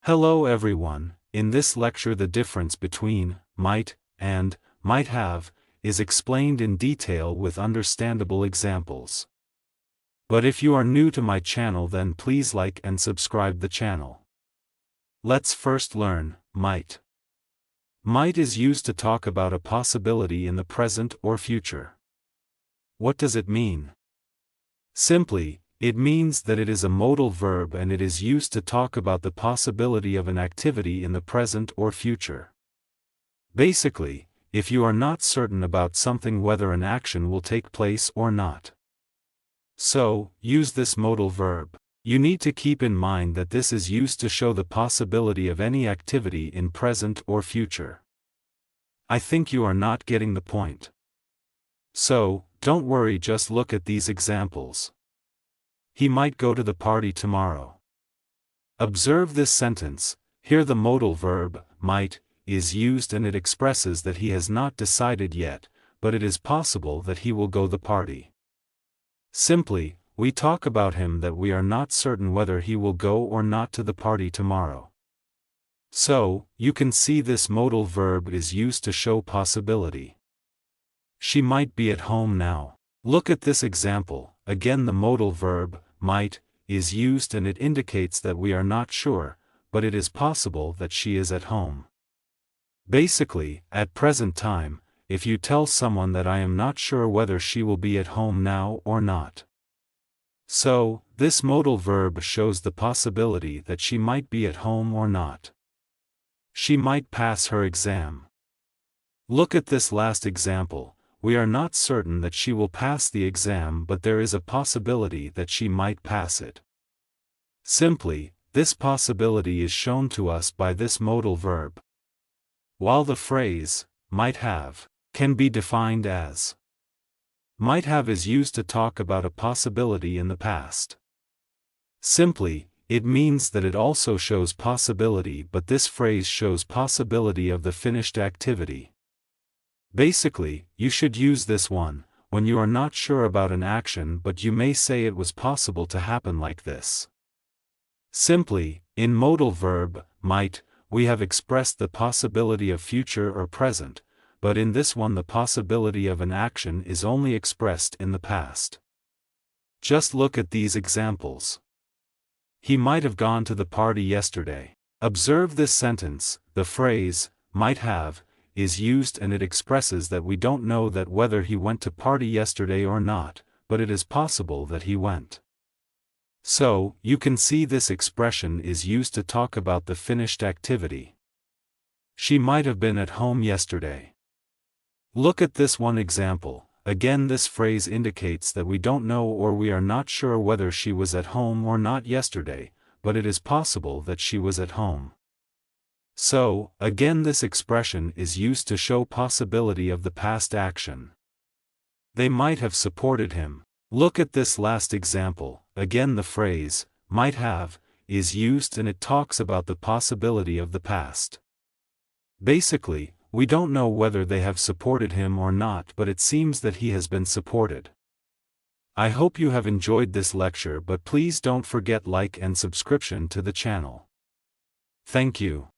Hello everyone, in this lecture the difference between might and might have is explained in detail with understandable examples. But if you are new to my channel then please like and subscribe the channel. Let's first learn might. Might is used to talk about a possibility in the present or future. What does it mean? Simply, it means that it is a modal verb and it is used to talk about the possibility of an activity in the present or future. Basically, if you are not certain about something whether an action will take place or not. So, use this modal verb. You need to keep in mind that this is used to show the possibility of any activity in present or future. I think you are not getting the point. So, don't worry, just look at these examples. He might go to the party tomorrow. Observe this sentence. Here the modal verb, might, is used and it expresses that he has not decided yet, but it is possible that he will go the party. Simply, we talk about him that we are not certain whether he will go or not to the party tomorrow. So, you can see this modal verb is used to show possibility. She might be at home now. Look at this example. Again the modal verb, might, is used and it indicates that we are not sure, but it is possible that she is at home. Basically, at present time, if you tell someone that I am not sure whether she will be at home now or not. So, this modal verb shows the possibility that she might be at home or not. She might pass her exam. Look at this last example. We are not certain that she will pass the exam, but there is a possibility that she might pass it. Simply, this possibility is shown to us by this modal verb. While the phrase, might have, can be defined as might have is used to talk about a possibility in the past. Simply, it means that it also shows possibility, but this phrase shows possibility of the finished activity. Basically, you should use this one, when you are not sure about an action but you may say it was possible to happen like this. Simply, in modal verb, might, we have expressed the possibility of future or present, but in this one the possibility of an action is only expressed in the past. Just look at these examples. He might have gone to the party yesterday. Observe this sentence. The phrase, might have, is used and it expresses that we don't know that whether he went to party yesterday or not, but it is possible that he went. So, you can see this expression is used to talk about the finished activity. She might have been at home yesterday. Look at this one example. Again this phrase indicates that we don't know or we are not sure whether she was at home or not yesterday, but it is possible that she was at home. So, again this expression is used to show possibility of the past action. They might have supported him. Look at this last example. Again the phrase, might have, is used and it talks about the possibility of the past. Basically, we don't know whether they have supported him or not, but it seems that he has been supported. I hope you have enjoyed this lecture, but please don't forget like and subscription to the channel. Thank you.